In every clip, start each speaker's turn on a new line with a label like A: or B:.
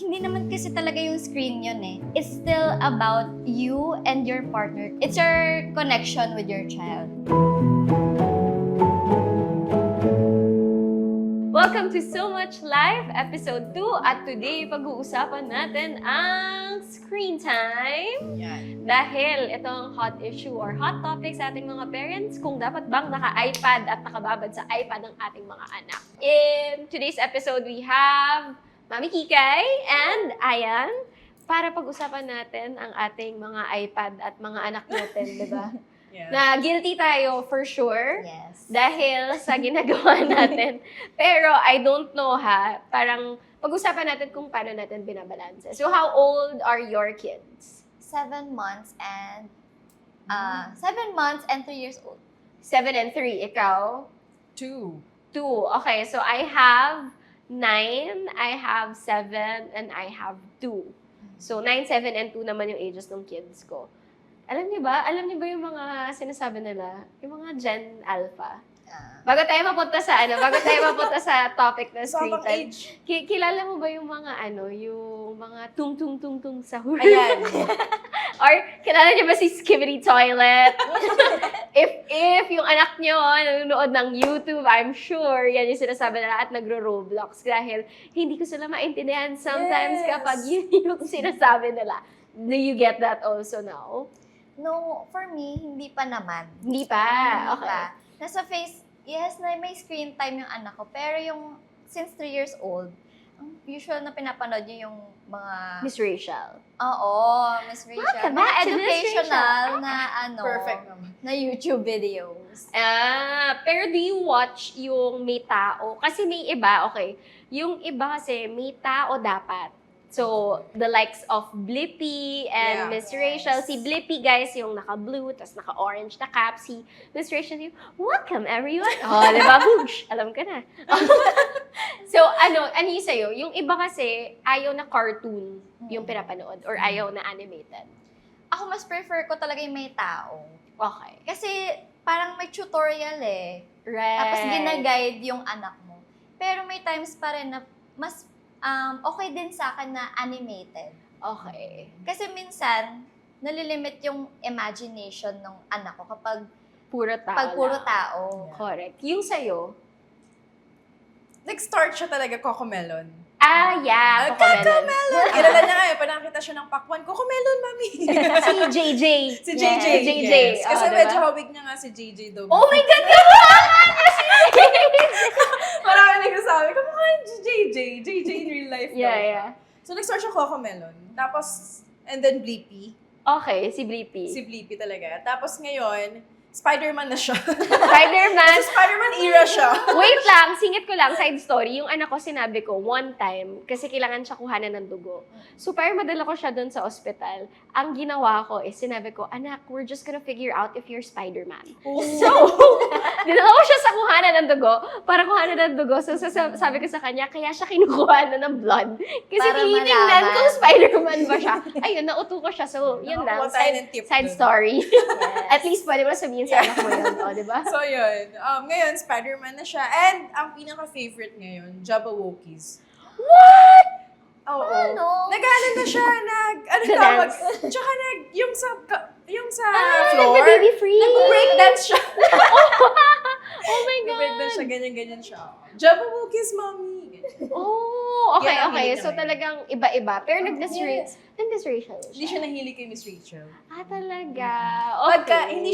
A: hindi naman kasi talaga yung screen yun eh. It's still about you and your partner. It's your connection with your child.
B: Welcome to So Much Life, Episode 2. At today, pag-uusapan natin ang screen time.
C: Yan.
B: Dahil ito ang hot issue or hot topic sa ating mga parents, kung dapat bang naka-iPad at nakababad sa iPad ang ating mga anak. In today's episode, we have Mami Kikay and Ayan para pag-usapan natin ang ating mga iPad at mga anak natin, di ba?
C: Yeah.
B: Na guilty tayo for sure.
A: Yes.
B: Dahil sa ginagawa natin. Pero I don't know parang pag-usapan natin kung paano natin binabalanse. So how old are your kids?
A: 7 months and 7 months and 3 years old.
B: 7 and 3. Ikaw?
C: 2.
B: 2. Okay, so I have 9, I have 7, and I have 2. So 9, 7, and 2 naman yung ages ng kids ko. Alam niyo ba yung mga sinasabi nila? Yung mga Gen Alpha. Bago tayo mapunta sa topic na screen
C: Sobrang
B: time.
C: age.
B: Kilala mo ba yung mga yung mga tung-tung-tung-tung sa huli?
C: Ayan.
B: Or kilala niyo ba si Skibidi Toilet? if yung anak niyo nanonood ng YouTube, I'm sure yan yung sinasabi nila at nagro-Roblox dahil hindi ko sila maintindihan sometimes
C: Yes.
B: kapag yun yung sinasabi nila. Do you get that also now?
A: No, for me, hindi pa naman.
B: Hindi pa.
A: Hindi
B: Okay.
A: pa. Nasa face, yes, na may screen time yung anak ko. Pero yung, since 3 years old, ang usual na pinapanood niya yung mga...
B: Miss Rachel.
A: Oo, Miss Rachel.
B: Welcome
A: Mga
B: back to Miss
A: educational
B: Rachel.
A: na
C: Perfect naman.
A: na YouTube videos.
B: Pero do you watch yung may tao? Kasi may iba, okay. Yung iba kasi may tao dapat. So, the likes of Blippi and
C: Yeah.
B: Miss
A: Yes.
B: Rachel. Si Blippi, guys, yung naka-blue, tas naka-orange na cap. Si Miss Rachel yung, welcome everyone. Oh, di ba? Whoosh! Alam ka na. So, ano yung sa'yo? Yung iba kasi, ayaw na cartoon yung pinapanood or ayaw na animated.
A: Ako mas prefer ko talaga yung may tao.
B: Okay.
A: Kasi parang may tutorial eh.
B: Right.
A: Tapos gina-guide yung anak mo. Pero may times pa rin na mas okay din sa akin na animated.
B: Okay.
A: Kasi minsan, nalilimit yung imagination ng anak ko kapag
B: Puro tao
A: pag puro
B: lang.
A: tao.
B: Correct. Yung sa'yo?
C: Nag-start siya talaga Cocomelon.
B: Yeah. Cocomelon.
C: Kilala niya nga pag nakita siya ng pakwan, Cocomelon, mami.
B: Si JJ.
C: Si JJ.
B: Yes, JJ.
C: Yes. Kasi
B: diba?
C: medyo hawig niya nga si JJ daw.
B: Oh my God! Kamukhaan niya si
C: Marami nagsasabi, kamukha yung JJ. JJ in real life daw.
B: Yeah.
C: So, nag-start siya Cocomelon. Tapos, and then Blippi.
B: Okay, si Blippi.
C: Si Blippi talaga. Tapos ngayon, Spider-Man na siya.
B: Spider-Man.
C: Spider-Man era siya.
B: Wait lang, singit ko lang, side story. Yung anak ko, sinabi ko, one time, kasi kailangan siya kuhanan ng dugo. So, para madala ko siya doon sa ospital, ang ginawa ko is, sinabi ko, anak, we're just gonna figure out if you're Spider-Man. So, dinala ko siya sa kuhanan ng dugo, para kuhanan ng dugo. So, sabi ko sa kanya, kaya siya kinukuha na ng blood. Kasi
A: Para
B: tinitingnan
A: malaman.
B: kung Spider-Man ba siya. Ayun, nauto ko siya. So, yun lang.
C: Nakakuha tayo ng tip
B: Side
C: dun.
B: story.
A: Yes.
B: At least, pwede mo na sabihin sa anak mo yun. O, di ba?
C: So, yun. Ngayon, Spider-Man na siya. And, ang pinaka-favorite ngayon, Jabberwockies.
B: What?
C: Oo.
A: Ano?
C: Nag-ano na siya, ano tawag? Tsaka yung sa floor.
B: Nagbe-baby freeze.
C: Nag-breakdance siya.
B: Oh my God.
C: Nag-breakdance siya, ganyan-ganyan siya. Jabberwockies, mommy.
B: Oh, okay,
C: Yan ang
B: okay.
C: hilig
B: So
C: namin.
B: talagang iba-iba. Pero
C: Oh,
B: nag-Miss
C: yes.
B: Rachel siya.
C: Hindi siya nahilig kay Miss Rachel.
B: Talaga. Okay.
C: Pagka hindi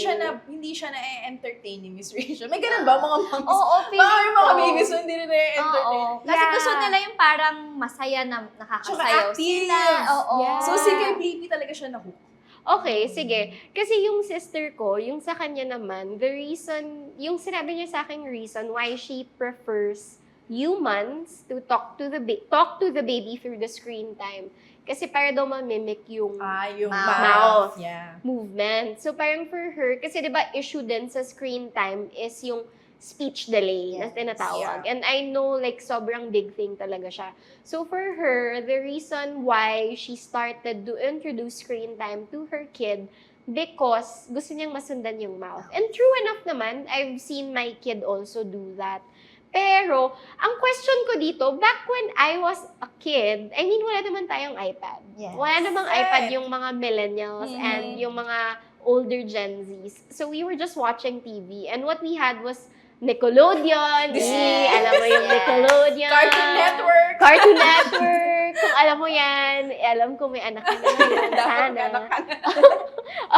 C: siya na-entertain ni Miss Rachel. May ganun ba mga moms?
A: Oo,
C: Mga
A: feeling
C: yung mga
A: ko.
C: babies so hindi na na-entertain.
A: Oo. Kasi
B: Yeah.
A: gusto nila yung parang masaya na nakakasayaw
C: Tsaka active.
A: sila. Oo.
B: Yeah.
C: So si kay Blippi talaga siya na-hook.
B: Okay, sige. Kasi yung sister ko, yung sa kanya naman, yung sinabi niya sa akin reason why she prefers humans to talk to the baby through the screen time. Kasi para daw ma-mimic yung
C: Yung
B: Mouth.
C: Yeah.
B: movement. So parang for her, kasi di ba issue din sa screen time is yung speech delay na
A: Yes.
B: tinatawag.
C: Yeah.
B: And I know like sobrang big thing talaga siya. So for her, the reason why she started to introduce screen time to her kid because gusto niyang masundan yung mouth. And true enough naman, I've seen my kid also do that. Pero, ang question ko dito, back when I was a kid, I mean, wala naman tayong iPad.
A: Yes.
B: Wala namang
C: Right.
B: iPad yung mga millennials
A: Mhm.
B: and yung mga older Gen Zs. So, we were just watching TV. And what we had was Nickelodeon.
C: Yes.
B: Alam mo yung
A: Yes.
B: Nickelodeon.
C: Cartoon Network!
B: Cartoon Network. Kung alam mo yan, alam ko may anak ka na ngayon. Sana.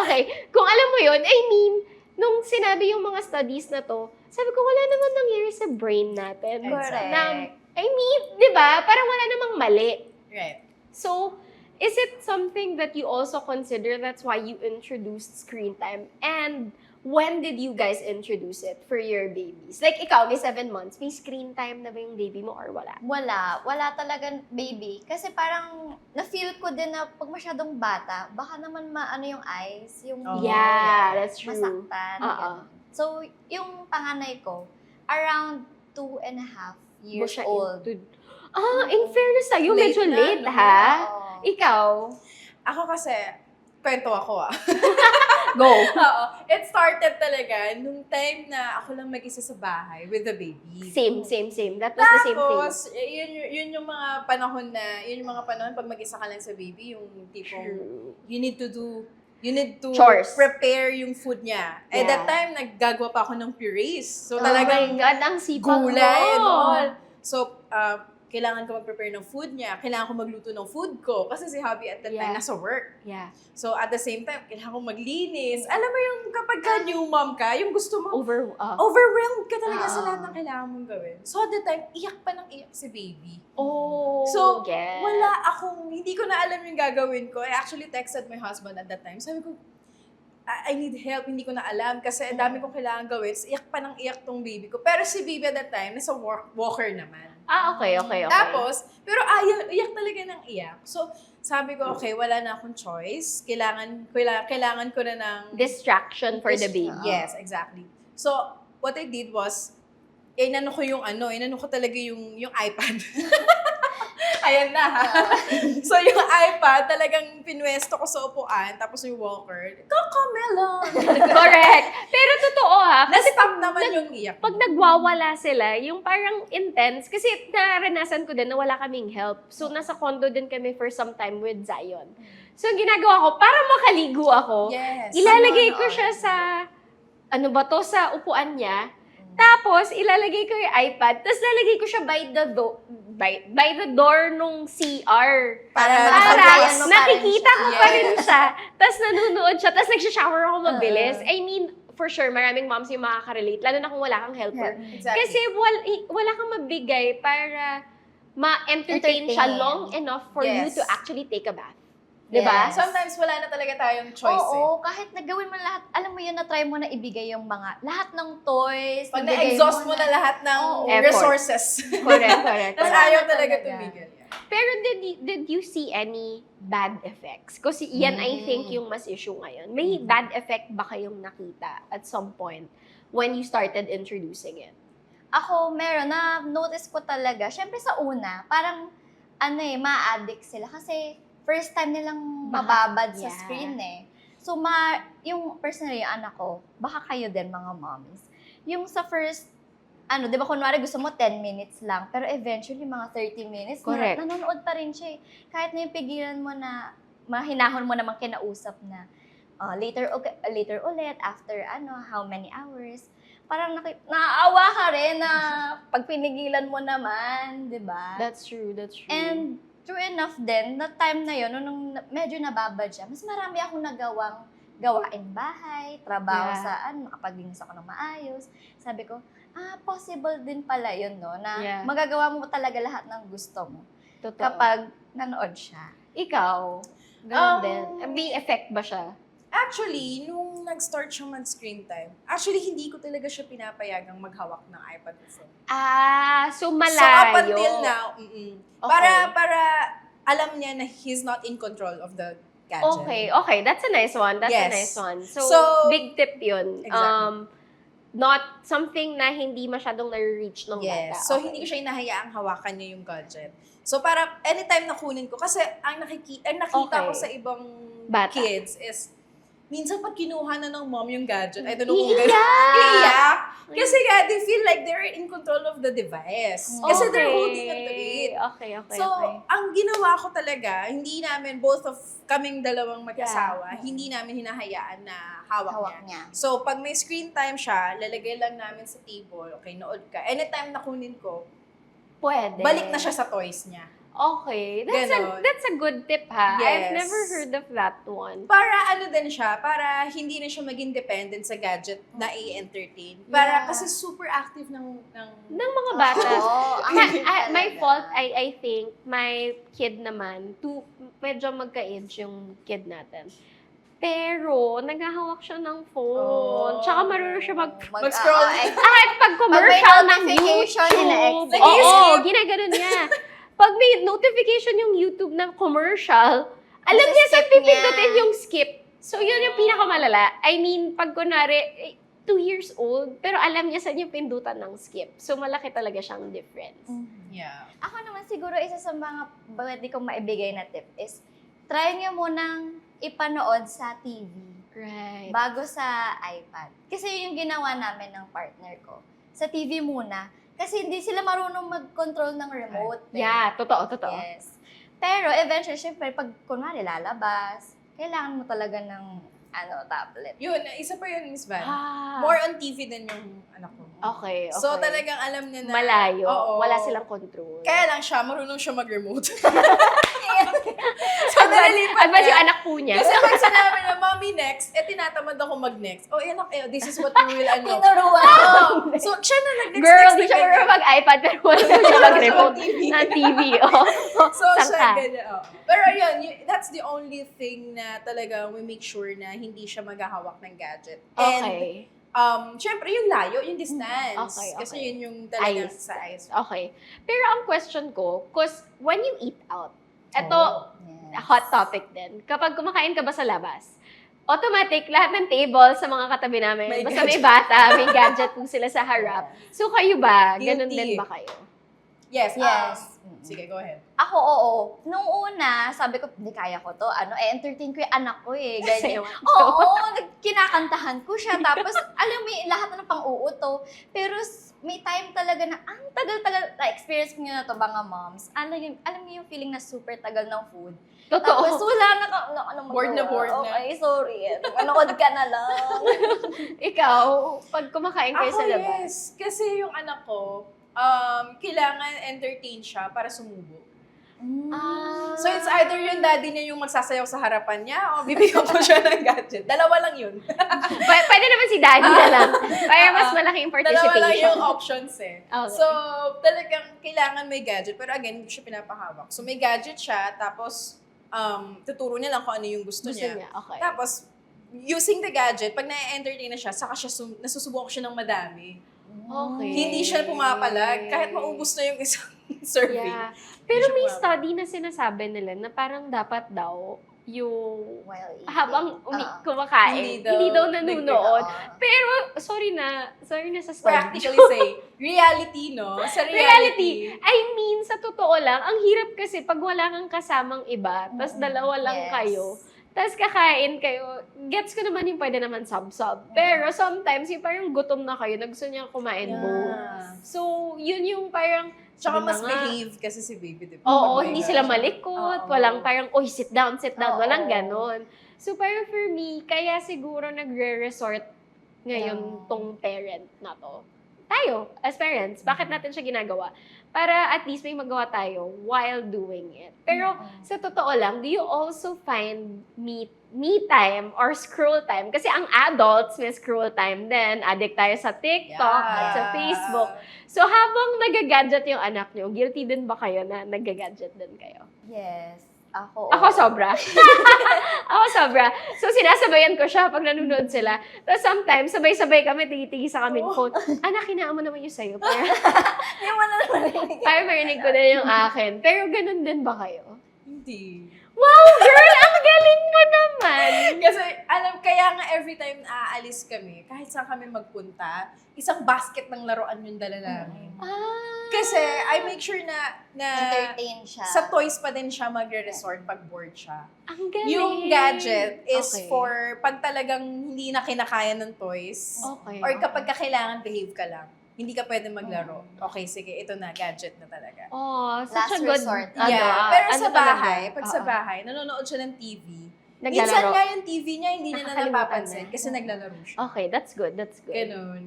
B: Okay. Kung alam mo yun, I mean, nung sinabi yung mga studies na to, sabi ko, wala naman nangyari sa brain natin.
A: Correct.
B: I mean, di ba? Parang wala namang mali.
C: Right.
B: So, is it something that you also consider that's why you introduced screen time? And when did you guys introduce it for your babies? Like, ikaw, may 7 months, may screen time na ba yung baby mo or wala?
A: Wala talaga baby. Kasi parang na-feel ko din na pag masyadong bata, baka naman maano yung eyes, yung
C: Oh.
B: Yeah, that's true.
A: masaktan.
B: Oo.
A: ganun. So, yung panganay ko, around 2.5
B: Mo
A: years
B: siya
A: old.
B: in fairness sa'yo,
C: Late
B: medyo
C: na,
B: late,
C: no?
B: ha?
A: Oo.
B: Ikaw?
C: Ako kasi, kwento ako
B: Go.
C: Oo. It started talaga nung time na ako lang mag-isa sa bahay with the baby.
B: Same. That was the same thing.
C: Tapos, yun yung mga panahon pag mag-isa ka lang sa baby, yung tipong
B: True.
C: you need to
B: Chores.
C: prepare yung food niya. At
B: Yeah.
C: that time, naggagawa pa ako ng purees. So,
B: Oh my
C: talagang
B: God, ang sipag
C: gulay and
B: mo.
C: all. So, kailangan ko mag-prepare ng food niya. Kailangan ko magluto ng food ko. Kasi si hubby at that time
B: Yeah.
C: nasa work.
B: Yeah.
C: So, at the same time, kailangan ko maglinis. Alam mo yung kapag ka new mom ka, yung gusto mo, overwhelmed ka talaga sa lahat ng kailangan mong gawin. So, at the time, iyak pa ng iyak si baby.
B: Oh,
C: So,
B: yes.
C: hindi ko na alam yung gagawin ko. I actually texted my husband at that time. Sabi ko, I need help, hindi ko na alam kasi ang dami kong kailangan gawin. So, iyak pa ng iyak tong baby ko. Pero si baby at that time, nasa walker naman.
B: Okay.
C: Tapos, pero iyak talaga ng iyak. So, sabi ko, okay, wala na akong choice. Kailangan ko na ng...
B: Distraction for the baby.
C: Yes, exactly. So, what I did was, inano ko talaga yung iPad. Ayan na, ha? So, yung iPad, talagang pinwesto ko sa upuan, tapos yung walker, Cocomelon!
B: Correct. Pero totoo ha, kasi
C: Stop naman yung iyak.
B: pag nagwawala sila, yung parang intense, kasi naranasan ko din na wala kaming help. So, nasa condo din kami for some time with Zion. So, ang ginagawa ko, para makaligo ako,
C: Yes.
B: ilalagay ko siya sa, sa upuan niya, tapos ilalagay ko yung iPad, tapos lalagay ko siya by the door nung CR.
C: Para
A: Nakagayan mo pa rin
B: nakikita ko
C: siya.
B: pa rin
C: Yes.
B: siya. Tapos nanonood siya. Tapos nagsha-shower ako mabilis. I mean, for sure, maraming moms yung makaka-relate. Lalo na kung wala kang helper.
C: Exactly.
B: Kasi wala kang mabigay para ma-entertain siya
A: Entertain.
B: long enough for you
C: Yes.
B: to actually take a bath. Diba?
A: Yes.
C: Sometimes wala na talaga tayong choice
A: Oo, kahit nagawin mo lahat, alam mo yun, na-try mo na ibigay yung lahat ng toys.
C: Pag
A: nabigay
C: na-exhaust mo na lahat ng
A: Oo.
B: Effort.
C: resources.
B: Correct.
C: Tapos
A: Wala
C: ayaw
A: na
C: talaga
A: talaga.
C: tumigil.
B: Pero did you see any bad effects? Kasi yan, I think, yung mas issue ngayon. May bad effect ba kayong nakita at some point when you started introducing it?
A: Ako, meron na-notice ko talaga. Syempre sa una, parang, ma-addict sila. Kasi, first time nilang mababad sa
B: Yeah.
A: screen So, yung personally, yung anak ko, baka kayo din, mga moms. Yung sa first, di ba, kunwari gusto mo 10 minutes lang, pero eventually, mga 30 minutes,
B: Correct.
A: nanonood pa rin siya. Kahit na yung pigilan mo na, mahinahon mo namang kinausap na, later ulit, after how many hours, parang naaawa ka rin na pag pinigilan mo naman, di ba?
B: That's true.
A: And true enough din, na time na yun, nung medyo nababad siya, mas marami akong nagawang gawain bahay, trabaho
B: Yeah.
A: sa makapaglinis ako ng maayos. Sabi ko, possible din pala yun, no? Na
B: Yeah.
A: magagawa mo talaga lahat ng gusto mo
B: Totoo.
A: kapag nanood siya.
B: Ikaw, ganun din.
C: Um,
B: May effect ba siya?
C: Actually, nung nag-start siya mag-screen time, hindi ko talaga siya pinapayagang maghawak ng iPad o phone.
B: So malayo.
C: So, up until now,
B: Okay.
C: para alam niya na he's not in control of the gadget.
B: Okay. That's a nice one.
C: Yes.
B: So, big tip yun.
C: Exactly.
B: Not something na hindi masyadong na-reach ng bata.
C: Yes. So,
B: Okay.
C: hindi ko siya inahayaang hawakan niya yung gadget. So, para anytime na kunin ko, kasi ang nakita
B: Okay.
C: ko sa ibang
B: Bata.
C: kids is, minsan pag kinuha na ng mom yung gadget, I don't know kung
B: Iiyak!
C: iiyak. Kasi nga, they feel like they're in control of the device. Kasi they're holding on to it.
B: Okay.
C: So, ang ginawa ko talaga, hindi namin, both of kaming dalawang mag-asawa, hindi namin hinahayaan na hawak niya. So, pag may screen time siya, lalagay lang namin sa table, okay, nood ka. Anytime na kunin ko,
B: Pwede.
C: balik na siya sa toys niya.
B: Okay.
C: Ganon.
B: That's a good tip, ha?
C: Yes.
B: I've never heard of that one.
C: Para ano din siya, para hindi na siya maging dependent sa gadget na i-entertain. Para kasi super active ng
B: Ng mga bata.
A: Oo, ang
B: My
A: talaga.
B: fault, I think, my kid naman, medyo magka-age yung kid natin. Pero, naghahawak siya ng phone. Tsaka marunong siya
C: mag-scroll.
B: Kahit pag commercial ng
A: notification,
B: YouTube.
A: ina-exit.
B: Oo, ginaganon niya. Pag may notification yung YouTube ng commercial, alam niya sa
A: Skip
B: pipindutin
A: niya.
B: yung skip. So, yun yung pinakamalala. I mean, pag kunwari, 2 years old, pero alam niya saan yung pindutan ng skip. So, malaki talaga siyang difference.
C: Yeah.
A: Ako naman siguro isa sa mga pwede kong maibigay na tip is try niyo munang ipanood sa TV
B: Right.
A: bago sa iPad. Kasi yun yung ginawa namin ng partner ko. Sa TV muna. Kasi hindi sila marunong mag-control ng remote.
B: Yeah, totoo.
A: Yes. Pero eventually, syempre, pag kunwari lalabas, kailangan mo talaga ng tablet.
C: Yun, isa pa yun, Miss Van.
B: Ah,
C: More on TV din yung anak ko.
B: okay.
C: So, talagang alam niya na...
B: Malayo.
C: Oo.
B: Wala silang control.
C: Kaya lang siya, marunong siya mag-remote. So, nalilipat
B: Advance
C: niya.
B: yung anak po niya.
C: Kasi pag sinabi na, Mommy, next, tinatamad ako mag-next. Oh, anak, this is what you will,
A: Tinuruan.
C: Oh, so, siya na nag-next.
B: Girl,
C: next,
B: di siya
C: next,
B: marunong mag-iPad, pero marunong siya mag-remote
C: TV.
B: ng TV. Oh.
C: So, siya
B: Sangka.
C: ganyan. Oh. Pero yun, that's the only thing na talaga we make sure na hindi siya maghahawak ng gadget. And,
B: Okay.
C: syempre, yung layo, yung distance.
B: Okay.
C: Kasi yun yung talagang
B: Eyes.
C: sa eyes.
B: Okay. Pero ang question ko, cause when you eat out, eto,
A: Yes.
B: hot topic din. Kapag kumakain ka ba sa labas, automatic, lahat ng table sa mga katabi namin,
C: May
B: basta may bata, may gadget kung sila sa harap. So kayo ba? Ganun
C: Guilty.
B: din ba kayo?
C: Yes.
A: Yes.
C: Sige, go ahead.
A: Ako, oo. Nung una, sabi ko, hindi kaya ko to. Entertain ko yung anak ko eh. Ganyan.
B: Sayo.
A: Oo, kinakantahan ko siya. Tapos, alam mo, lahat na ng pang-uuto. Pero may time talaga na, ang tagal-tagal, na-experience ko nyo na to, mga moms. Alam niyo yung feeling na super tagal ng food.
B: Totoo.
A: Tapos wala ano
C: Bored na bored na.
A: Okay, sorry. Manood ka na lang.
B: Ikaw, pag kumakain kayo sa labas.
C: Yes. Kasi yung anak ko, kailangan entertain siya para sumubo.
B: Ah.
C: So, it's either yung daddy niya yung magsasayaw sa harapan niya o bibigyan ko siya ng gadget. Dalawa lang yun.
B: Pwede naman si daddy na lang. Para mas malaking
C: Dalawa lang yung
B: participation.
C: options eh.
B: Okay.
C: So, talagang kailangan may gadget. Pero again, hindi siya pinapahawak. So, may gadget siya, tapos tuturo niya lang kung ano yung gusto
B: Gusto
C: niya.
B: niya, okay.
C: Tapos, using the gadget, pag na-entertain na siya, saka siya nasusubukan siya ng madami.
B: Okay.
C: Hindi siya pumapalag. Kahit maubos na yung isang survey.
B: Yeah. Pero
C: siya
B: may
C: pumapalad.
B: study na sinasabi nila na parang dapat daw yung
A: While eating.
B: habang
A: Ah.
B: kumakain, hindi daw nanunood. Pero, sorry na sa study.
C: Practically say, reality, no? Sa
B: Reality.
C: reality.
B: I mean, sa totoo lang, ang hirap kasi pag wala kang kasamang iba, tas dalawa lang
A: Yes.
B: kayo, tas kakain kayo, gets ko naman yung pwede naman sub-sub. Pero sometimes, yung parang gutom na kayo, gusto niya kumain both. So, yun yung parang,
C: Tsaka
B: sige na
C: mas
B: nga.
C: behave kasi si baby, di ba?
B: Oo,
C: Pag may
B: hindi sila
C: gadget.
B: malikot,
C: Oo.
B: walang parang, oy, sit down,
A: Oo.
B: walang ganon. So, parang for me, kaya siguro nagre-resort ngayon
A: Yeah.
B: tong parent na to. Tayo, as parents, bakit natin siya ginagawa? Para at least may magawa tayo while doing it. Pero, sa totoo lang, do you also find me time or scroll time? Kasi ang adults may scroll time din. Addict tayo sa TikTok at sa Facebook. So, habang nagagadget yung anak nyo, guilty din ba kayo na nagagadget din kayo?
A: Yes. Ako.
B: Ako sobra. Ako sobra. So, sinasabayan ko siya pag nanonood sila. Tapos sometimes, sabay-sabay kami, tigil sa kaming phone. Anak, hinaan mo naman yung sayo.
A: Yung wala naman.
B: Para marinig ko din yung akin. Pero ganun din ba kayo?
C: Hindi.
B: Wow, girl! Ang galing mo naman! naman.
C: Kasi, kaya nga every time aalis kami, kahit saan kami magpunta, isang basket ng laruan yung dala namin. Kasi, I make sure na
A: Entertain siya.
C: sa toys pa din siya magre-resort pag bored siya.
B: Ang galing.
C: Yung gadget is
B: Okay.
C: for pag talagang hindi na kinakaya ng toys,
B: Okay.
C: or kapag kailangan behave ka lang, hindi ka pwede maglaro. Okay, sige, ito na, gadget na talaga.
B: Oh, such
A: Last
B: a good...
A: resort.
C: Yeah, pero
B: ano
C: sa
B: talaga?
C: bahay, pag sa
B: Oo.
C: bahay, nanonood siya ng TV. Minsan
B: Naglalaro.
C: nga yung TV niya, hindi niya na
B: Nakakalimutan
C: napapansin
B: na.
C: kasi naglalaro siya.
B: Okay, that's good.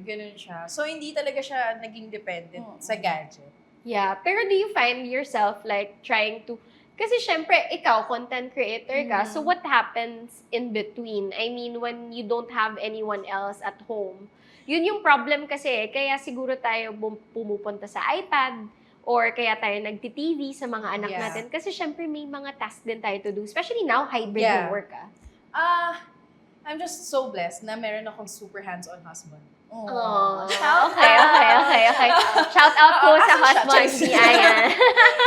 C: Ganun siya. So, hindi talaga siya naging dependent sa gadget.
B: Yeah, pero do you find yourself like trying to... Kasi syempre, ikaw, content creator ka, so what happens in between? I mean, when you don't have anyone else at home, yun yung problem kasi, kaya siguro tayo pumupunta sa iPad, or kaya tayo nagti-TV sa mga anak
C: Yeah.
B: natin. Kasi syempre, may mga tasks din tayo to do. Especially now, hybrid
C: Yeah.
B: yung work,
C: I'm just so blessed na meron akong super hands-on husband.
B: Oh,
A: Shout
B: okay. Shout out po sa
C: Asan siya?
B: husband ni Ayan.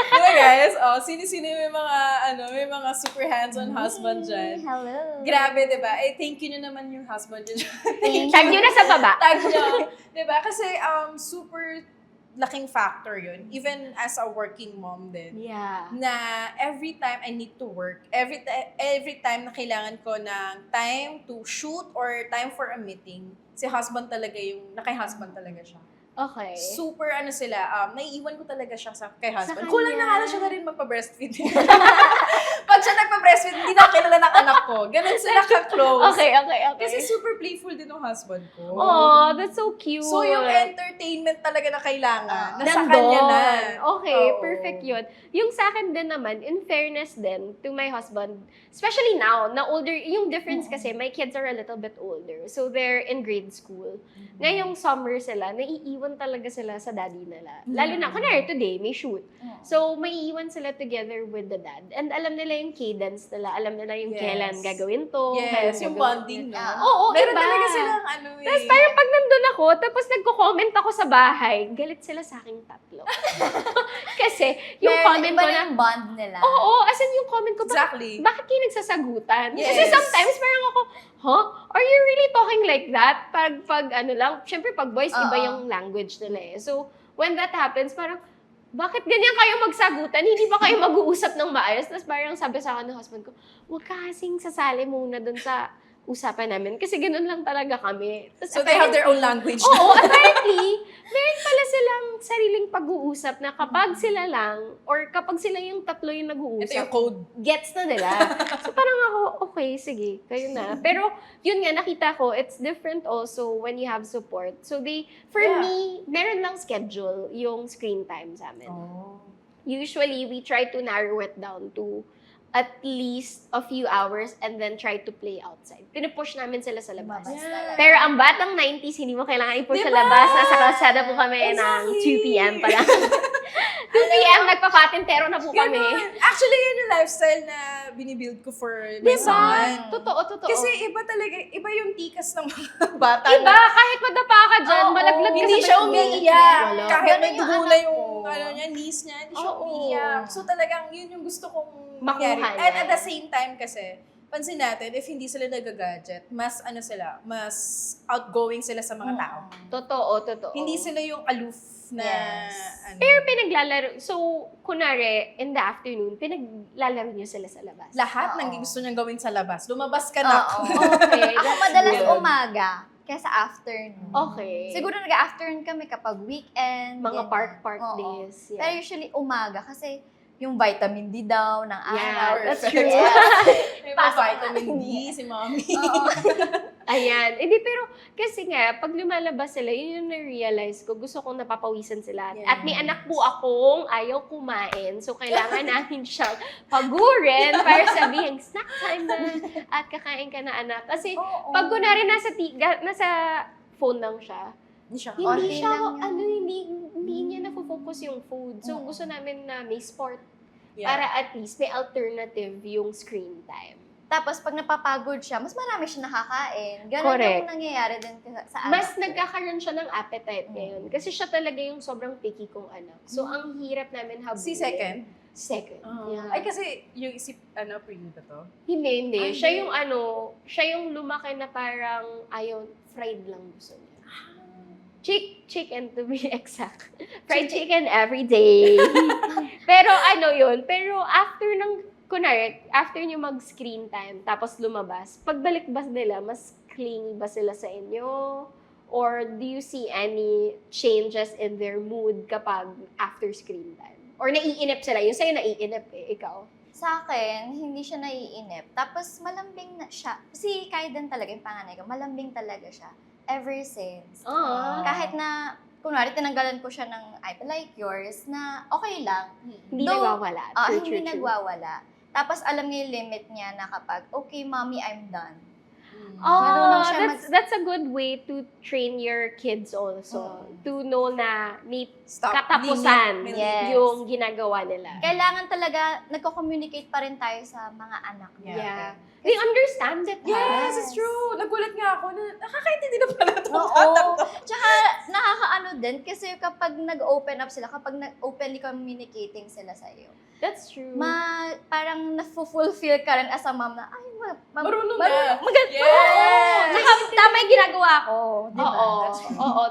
C: Diba guys? Sino-sino may mga super hands-on husband dyan.
A: Hello.
C: Grabe, diba? Thank you nyo naman yung husband nyo dyan.
B: Tag nyo na sa baba.
C: Tag nyo. Diba? Kasi super laking factor yun. Even as a working mom din.
B: Yeah.
C: Na every time I need to work, every time na kailangan ko ng time to shoot or time for a meeting, si husband talaga naka-husband talaga siya.
B: Okay.
C: Super sila, naiiwan ko talaga siya kay husband.
B: kanya.
C: Kulang na nga lang siya na rin magpa-breastfeed. Pag siya nagpa-breastfeed, hindi na kilala ng anak ko. Ganun sila ka-close.
B: Okay.
C: Kasi super playful din ng husband ko.
B: Oh, that's so cute.
C: So yung entertainment talaga na kailangan, nasa
B: Nandun.
C: kanya na.
B: Okay,
C: Oo.
B: perfect yun. Yung sa akin din naman, in fairness din to my husband, especially now, na older, yung difference kasi, my kids are a little bit older. So they're in grade school. Ngayong summer sila, naiiwan talaga sila sa daddy nila. Lalo na, kunwari today, may shoot. So, maiiwan sila together with the dad. And alam nila yung cadence nila. Alam nila yung
C: Yes.
B: kailan gagawin to.
C: Yes,
B: kailan
C: yung
B: gagawin
C: bonding
B: yun.
C: na.
B: Oo,
C: Meron
B: iba.
C: talaga silang
B: Tapos parang pag nandun ako, tapos nagko-comment ako sa bahay, galit sila sa aking tatlo. Kasi, yung comment
A: iba
B: ko
A: na
B: na,
A: yung bond nila.
B: oo, as in yung comment ko,
C: Exactly.
B: bakit kayo nagsasagutan? Kasi
C: Yes.
B: sometimes parang ako, huh? Are you really talking like that? Pag ano lang, syempre pag boys, iba
A: Oo.
B: yung language nila eh. So, when that happens, parang, bakit ganyan kayo magsagutan? Hindi ba kayo mag-uusap ng maayos? Tapos parang sabi sa akin ng husband ko, huwag ka kasing sasali muna dun sa usapan namin. Kasi ganun lang talaga kami. Tapos
C: So they have their own language.
B: Oo, apparently, meron pala silang sariling pag-uusap na kapag sila lang, or kapag sila yung tatlo yung
C: Ito
B: nag-uusap,
C: yung code.
B: gets na nila. So parang ako, okay, sige, kayo na. Pero yun nga, nakita ko, it's different also when you have support. So for
C: Yeah.
B: me, meron lang schedule yung screen time sa amin.
C: Oh.
B: Usually, we try to narrow it down to at least a few hours and then try to play outside. Pinupush namin sila sa labas.
A: Lumabas
C: Yeah.
A: talaga.
B: Pero ang batang 90s, hindi mo kailangan i-push sa
C: Diba?
B: labas. Nasa kalsada po kami ng
C: Exactly.
B: 2 p.m. pa lang. 2 p.m. nagpa-patintero na po kami.
C: Ganun. Actually, yun yung lifestyle na binibuild ko for my
B: Diba?
C: son.
B: Totoo.
C: Kasi iba talaga, iba yung tikas ng mga bata.
B: Iba, kahit madapa ka dyan,
A: Oo.
B: malaglag ka
C: Hindi
B: sa
C: siya
B: may-
C: umiiyak.
B: Wala.
C: Kahit may
A: Ganun yung
C: dugo na
A: anak
C: yung
A: ko.
C: knees niya, hindi siya
B: Oo.
C: umiiyak. So talagang yun yung gusto kong
B: Makuha
C: mangyari.
B: niya.
C: And at the same time kasi, pansin natin, if hindi sila nagagadget, mas outgoing sila sa mga tao.
B: Totoo.
C: Hindi sila yung aloof na,
A: Yes.
B: Pero pinaglalaro, so, kunwari, in the afternoon, pinaglalaro niyo sila sa labas.
C: lahat
A: Oo.
C: ng gusto niyang gawin sa labas. Lumabas ka na.
A: Oo.
B: Okay.
A: Ako
B: that's
A: madalas
B: good.
A: umaga kaysa afternoon.
B: Okay.
A: Siguro nag-afternoon kami kapag weekend.
B: Mga
A: ganyan.
B: park
A: Oo.
B: days.
A: Pero usually umaga kasi yung vitamin D daw ng araw.
B: Yeah, that's
C: Perfect.
B: true.
C: May mga
A: Pasok
C: vitamin D,
A: na.
C: si mommy.
A: Oo.
B: Ayan. Pero kasi nga, pag lumalabas sila, yun yung na-realize ko. Gusto kong napapawisan sila.
C: Yes.
B: At may anak po akong ayaw kumain. So, kailangan namin siyang pagurin para sabihin, snack time na. At kakain ka na, anak. Kasi,
A: Oo.
B: pag kunwari nasa phone lang siya,
C: Hindi siya.
B: hindi
A: Konti
B: siya,
A: lang yun.
B: hindi niya na-focus yung food. So, gusto namin na may sport
C: Yeah.
B: para at least may alternative yung screen time.
A: Tapos pag napapagod siya, mas marami siya nakakain. Ganun
B: Correct.
A: yung nangyayari din sa anak
B: Mas
A: ko.
B: nagkakaroon siya ng appetite ngayon. Kasi siya talaga yung sobrang picky kong anak. So, ang hirap namin habulin.
C: Si second?
B: Second. Yeah.
C: Ay, kasi yung preemie ba to?
B: Hindi.
C: Ay,
B: Siya yung lumaki na parang fried lang gusto niya. Chicken to be exact. Fried chicken every day. Pero pero after nyo mag-screen time, tapos lumabas, pagbalik ba nila, mas clingy ba sila sa inyo? Or do you see any changes in their mood kapag after screen time? Or naiinip sila? Yung sa'yo naiinip ikaw?
A: Sa akin, hindi siya naiinip. Tapos malambing na siya. Si Kaiden talaga, yung panganay ko, malambing talaga siya. Ever since. Kahit na, kunwari, tinanggalan ko siya ng iPad like yours, na okay lang.
B: Hindi
A: Though,
B: nagwawala.
A: Hindi nagwawala. Tapos alam niya yung limit niya na kapag, okay, mommy, I'm done. Marunong siya
B: that's a good way to train your kids also. To know na
C: Stop.
B: katapusan
C: Limit.
A: Yes.
B: yung ginagawa nila.
A: Kailangan talaga, nagko-communicate pa rin tayo sa mga anak natin.
B: Yeah. They understand it.
C: Yes, it's true. Nagulat nga ako na nakakaintindi na pala ito.
A: Oo. Tsaka nakakaano din kasi kapag nag-open up sila, kapag openly communicating sila sa iyo,
B: That's true.
A: parang na-fulfill ka rin as a mom na, ay,
C: Marunong na.
A: Maganda.
C: Yes.
A: Tsaka tama yung ginagawa ko. Di ba?
B: Oo.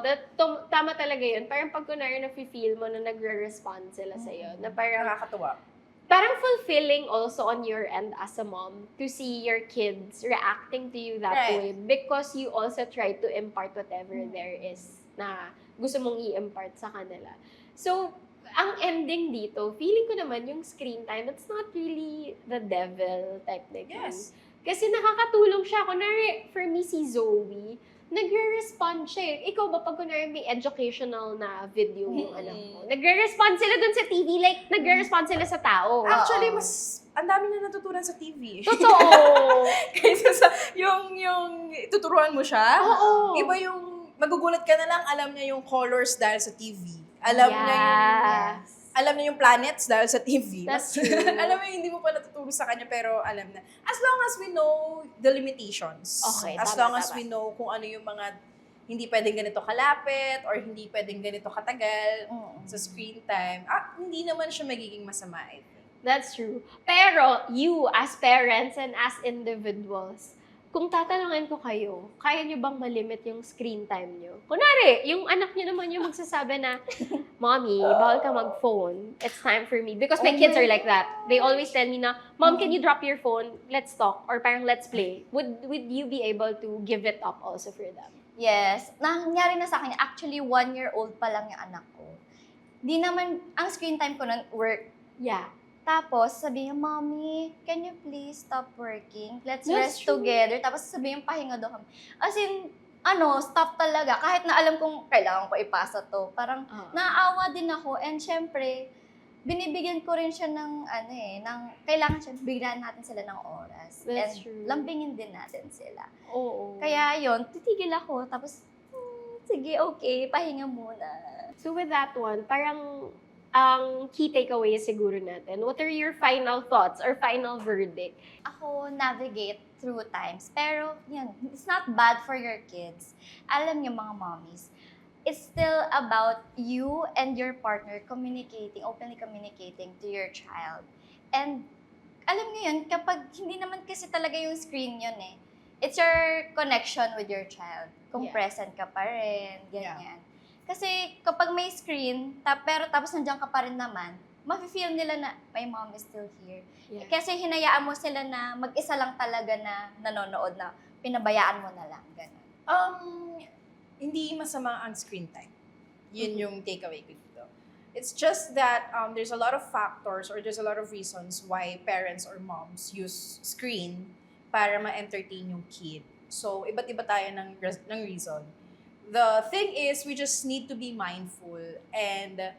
B: Tama talaga yun. Parang pag kunwari na-feel mo na nagre-respond sila sa'yo, na parang fulfilling also on your end as a mom to see your kids reacting to you that way because you also try to impart whatever there is na gusto mong i-impart sa kanila. So, ang ending dito, feeling ko naman yung screen time, that's not really the devil technically.
C: Yes.
B: Kasi nakakatulong siya. Kunwari, for me, si Zoe, nagre-respond siya eh. Ikaw ba pag kunwari may educational na video yung anak mo? Nagre-respond sila dun sa TV, like nagre-respond sila sa tao.
C: Actually, mas ang dami na natutunan sa TV.
B: Totoo!
C: Kaysa sa yung tuturuan mo siya.
B: Oo.
C: Iba yung magugulat ka na lang, alam niya yung colors dahil sa TV. Alam niya yung planets dahil sa TV.
B: That's
C: Mas,
B: true.
C: alam mo, hindi mo pa natuturo sa kanya, pero alam na. As long as we know the limitations.
B: Okay,
C: As long as we know kung ano yung mga hindi pwedeng ganito kalapit or hindi pwedeng ganito katagal sa screen time, hindi naman siya magiging masama, I think.
B: That's true. Pero, you as parents and as individuals, kung tatanungin ko kayo, kaya nyo bang malimit yung screen time nyo? Kunwari, yung anak nyo naman yung magsasabi na, Mommy, bawal ka mag-phone. It's time for me. Because my kids are like that. They always tell me na, Mom, can you drop your phone? Let's talk. Or parang let's play. Would you be able to give it up also for them?
A: Yes. Nangyari na sa akin, actually 1-year-old pa lang yung anak ko. Di naman, ang screen time ko nun, work.
B: Yeah.
A: Tapos, sabi niya, Mommy, can you please stop working? Let's
B: That's
A: rest
B: true.
A: together. Tapos sabi niya, pahinga daw kami. As in, stop talaga. Kahit na alam kong kailangan ko ipasa to. Parang, naawa din ako. And syempre, binibigyan ko rin siya ng, kailangan siya, bigyan natin sila ng oras.
B: That's
A: And
B: true.
A: lambingin din natin sila.
B: Oo.
A: Kaya yon titigil ako. Tapos, sige, okay, pahinga muna.
B: So with that one, parang ang key takeaway siguro natin, what are your final thoughts or final verdict?
A: Ako navigate through times. Pero, yan, it's not bad for your kids. Alam niyo mga mommies, it's still about you and your partner openly communicating to your child. And, alam niyo yun, kapag hindi naman kasi talaga yung screen yun eh. It's your connection with your child. Kung present ka pa rin, ganyan. Kasi kapag may screen, pero tapos nandiyan ka pa rin naman, mafe-feel nila na my mom is still here.
B: Yeah.
A: Kasi hinayaan mo sila na mag-isa lang talaga na nanonood na pinabayaan mo na lang. Ganun.
C: Hindi masama ang screen time. Yun yung takeaway ko dito. It's just that there's a lot of factors or there's a lot of reasons why parents or moms use screen para ma-entertain yung kid. So, iba't iba tayo ng reason. The thing is, we just need to be mindful and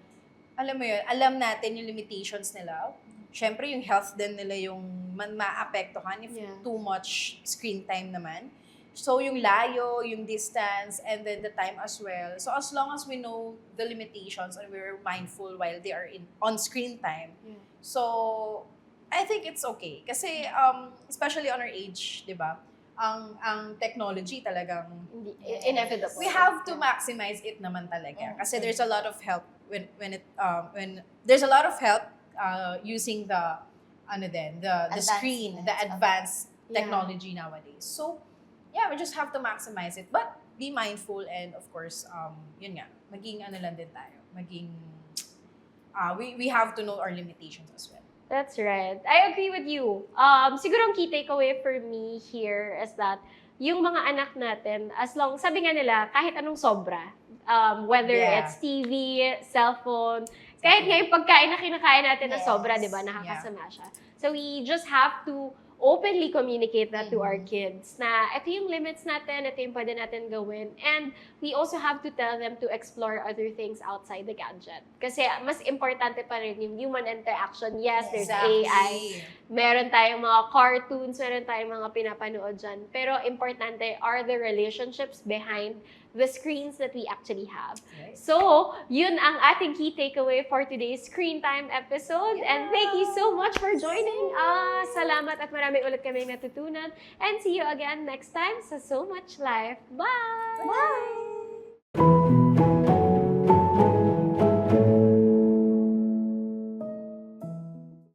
C: alam mo yun, alam natin yung limitations nila. Siyempre, yung health din nila yung ma-apektuhan if too much screen time naman. So, yung layo, yung distance, and then the time as well. So, as long as we know the limitations and we're mindful while they are on screen time, so, I think it's okay. Kasi, especially on our age, di ba? Ang technology talagang
B: Inevitable.
C: we have to maximize it naman talaga kasi there's a lot of help when there's a lot of help using the screen, the advanced technology nowadays. So, yeah, we just have to maximize it. But be mindful and of course, yun nga, maging ano lang din tayo. Maging, we have to know our limitations as well.
B: That's right. I agree with you. Siguro ang key takeaway for me here is that yung mga anak natin, as long, sabi nga nila, kahit anong sobra, whether
C: Yeah.
B: it's TV, cellphone, kahit nga yung pagkain na kinakain natin na
A: Yes.
B: sobra, di ba, nakakasama siya. So we just have to openly communicate that to our kids na ito yung limits natin, ito yung pwede natin gawin. And we also have to tell them to explore other things outside the gadget. Kasi mas importante pa rin yung human interaction. Yes, there's AI. Meron tayong mga cartoons, meron tayong mga pinapanood dyan. Pero importante are the relationships behind the screens that we actually have.
C: Right.
B: So, yun ang ating key takeaway for today's Screen Time episode. And thank you so much for joining us. Salamat at marami ulit kaming natutunan. And see you again next time sa So Much Life. Bye!
A: Bye!